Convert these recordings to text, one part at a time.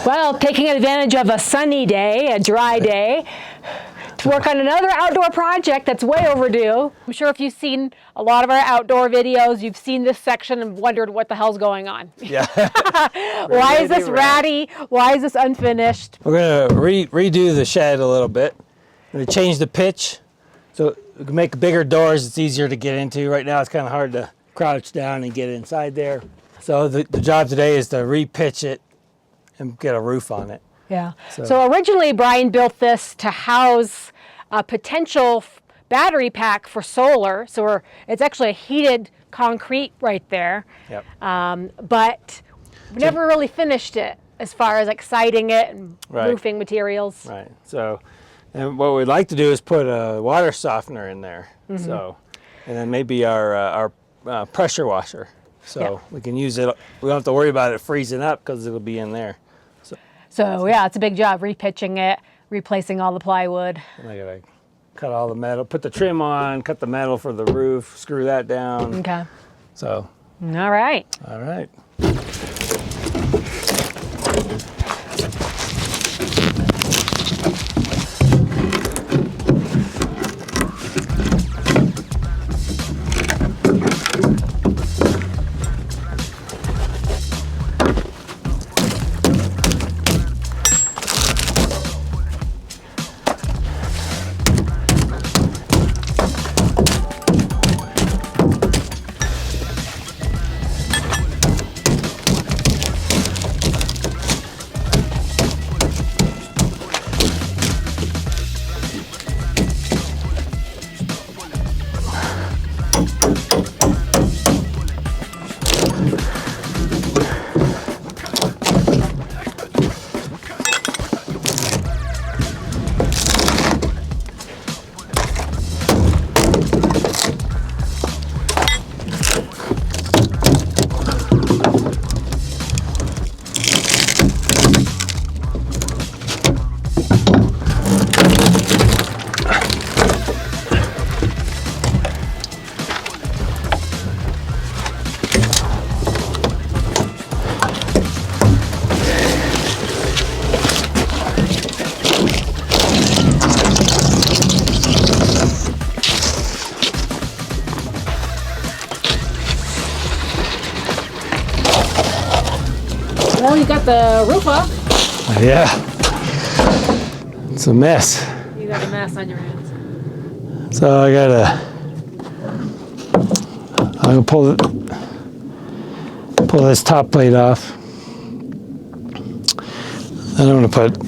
Well, taking advantage of a sunny day, a dry day, to work on another outdoor project that's way overdue. I'm sure if you've seen a lot of our outdoor videos, you've seen this section and wondered what the hell's going on. Yeah. Why is this ratty? Why is this unfinished? We're gonna redo the shed a little bit. We're gonna change the pitch so we can make bigger doors. It's easier to get into. Right now it's kind of hard to crouch down and get inside there. So the job today is to re-pitch it and get a roof on it. Yeah. So originally Bryan built this to house a potential battery pack for solar. So it's actually a heated concrete right there. Yep. But we never really finished it as far as like siding it and roofing materials. Right. So, and what we'd like to do is put a water softener in there. Mm-hmm. So, and then maybe our pressure washer. So we can use it. We don't have to worry about it freezing up because it'll be in there. So yeah, it's a big job repitching it, replacing all the plywood. And I gotta cut all the metal, put the trim on, cut the metal for the roof, screw that down. Okay. So. All right. All right. Well, you got the roof up. Yeah. It's a mess. You got a mess on your hands. So I'm gonna pull this top plate off. And I'm gonna put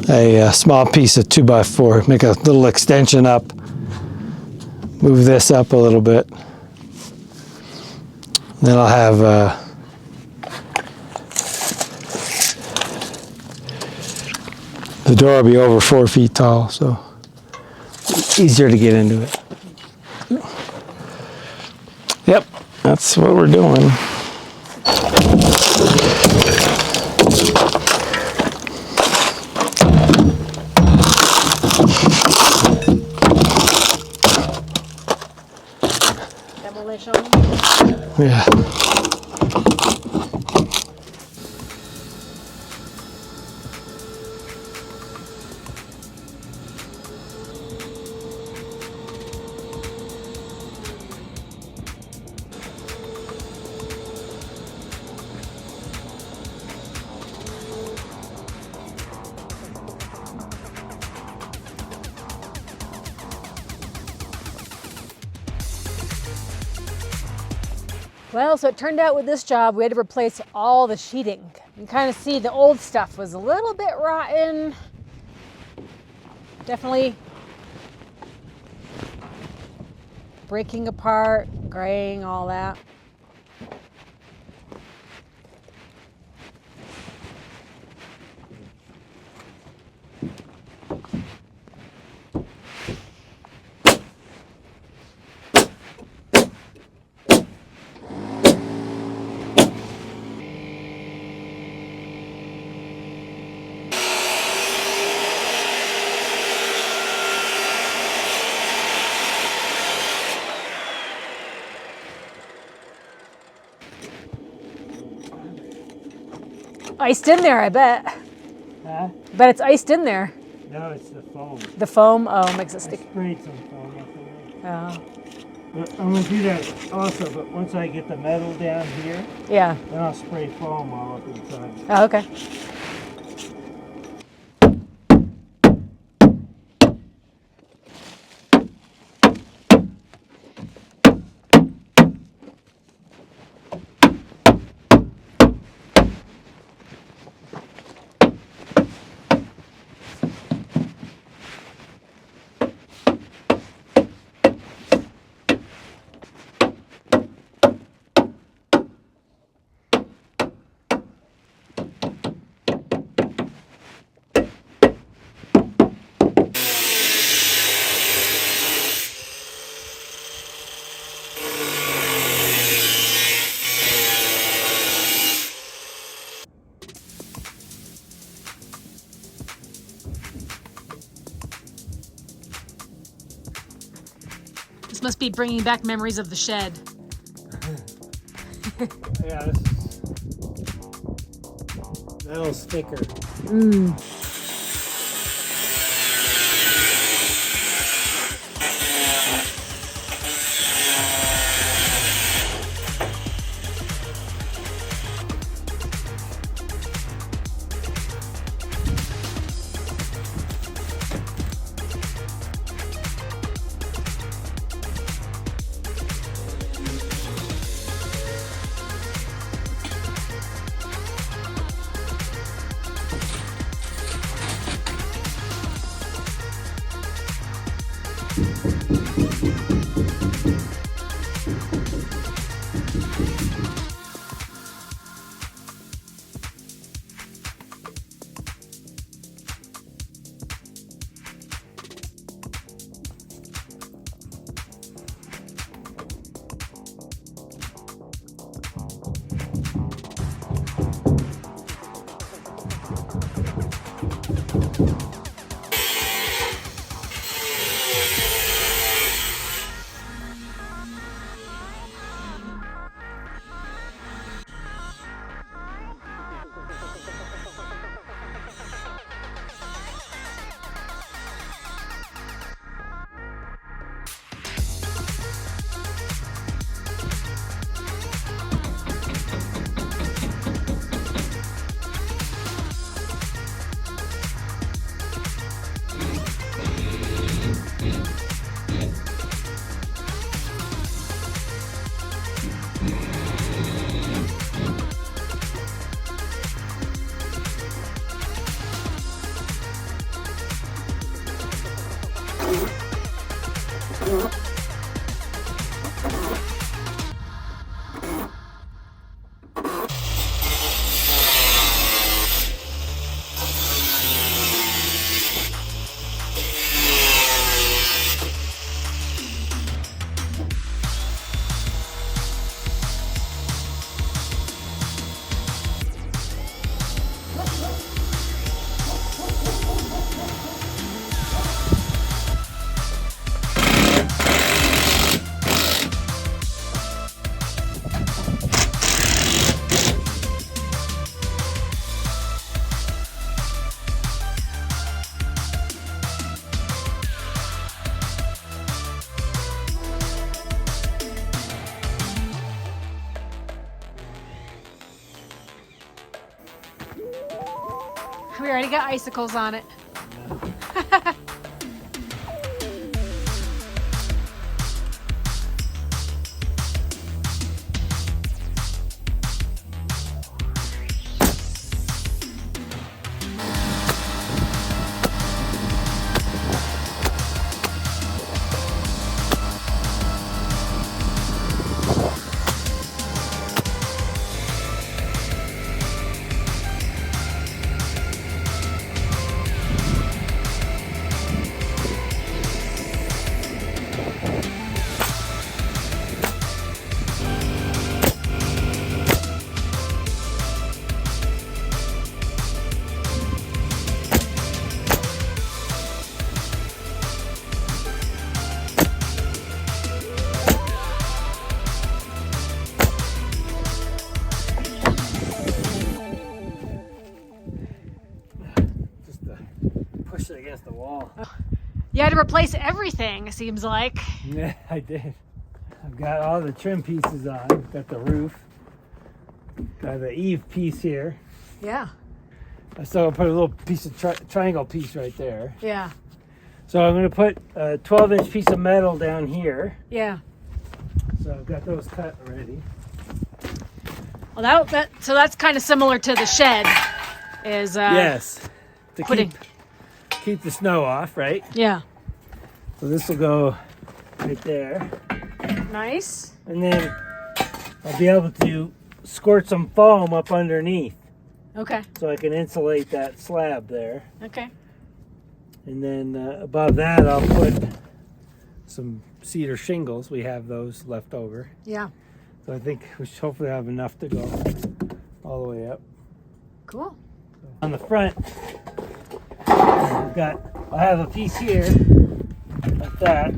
a small piece of 2x4, make a little extension up, move this up a little bit. Then I'll have the door will be over 4 feet tall, so easier to get into it. Yep, that's what we're doing. Demolition. Yeah. Well, so it turned out with this job, we had to replace all the sheeting. You can kind of see the old stuff was a little bit rotten. Definitely breaking apart, graying, all that. Iced in there, I bet. But it's iced in there. No, it's the foam. The foam, oh, makes it I sticky. sprayed some foam up in there. Oh, But I'm gonna do that also, but once I get the metal down here, yeah. then I'll spray foam all up inside. Oh, okay. This must be bringing back memories of the shed. Yeah, this is metal's thicker. We already got icicles on it. wall. You had to replace everything, it seems like. Yeah, I did. I've got all the trim pieces on. Got the roof. Got the eave piece here. Yeah. So I'll put a little piece of triangle piece right there. Yeah. So I'm going to put a 12-inch piece of metal down here. Yeah. So I've got those cut already. Well, so that's kind of similar to the shed. Is yes. To putting. keep the snow off, right? Yeah. So this will go right there. Nice. And then I'll be able to squirt some foam up underneath. Okay. So I can insulate that slab there. Okay. And then above that I'll put some cedar shingles. We have those left over. Yeah. So I think we should hopefully have enough to go all the way up. Cool. So on the front, I have a piece here like that.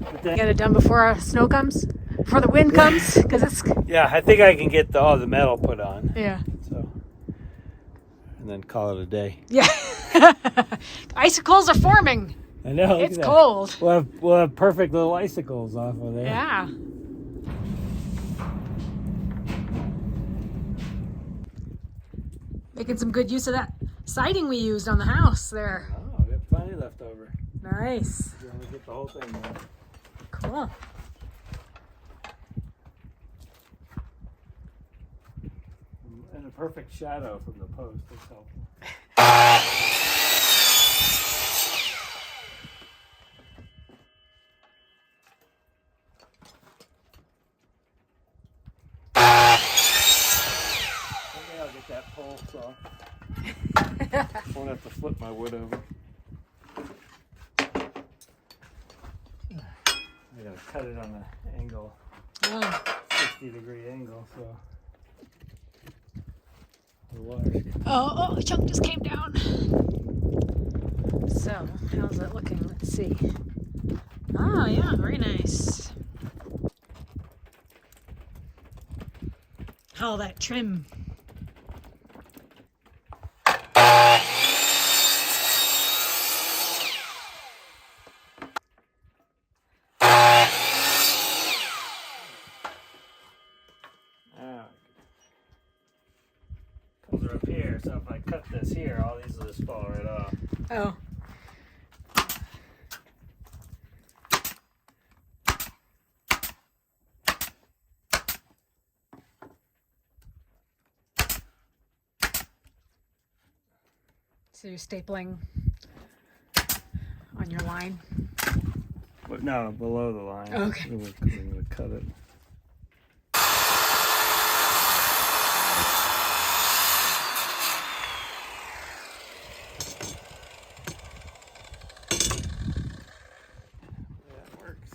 But then, Get it done before snow comes? Before the wind comes? Because it's... yeah, I think I can get all the metal put on. Yeah. So, and then call it a day. Yeah. Icicles are forming. I know. It's cold. We'll have perfect little icicles off of there. Yeah. Making some good use of that siding we used on the house there. Oh, we have plenty left over. Nice. You want to get the whole thing done. Cool. And a perfect shadow from the post is helpful. Maybe I'll get that pole saw. Won't have to flip my wood over. I gotta cut it on an angle, Oh. 60-degree angle, so the water's gonna... Oh, a chunk just came down. So, how's it looking? Let's see. Oh, yeah, very nice. All that trim. Cones are up here, so if I cut this here, all these will just fall right off. Oh. So you're stapling on your line? But no, below the line. Okay. I'm gonna cut it. That works.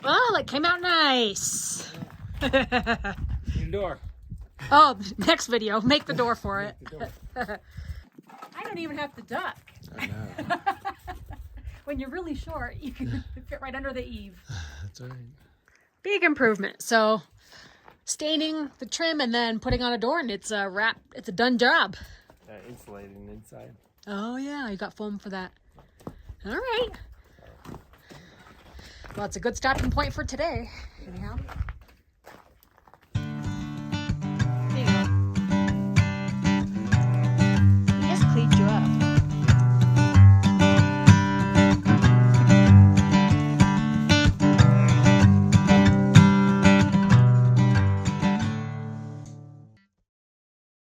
Oh, that came out nice. New door. Oh, next video, make the door for it. The door. I don't even have to duck. I know. When you're really short, you can fit right under the eave. That's right. Big improvement. So, staining the trim and then putting on a door, and it's a wrap. It's a done job. Insulating inside. Oh yeah, you got foam for that. All right. Well, it's a good stopping point for today. Anyhow.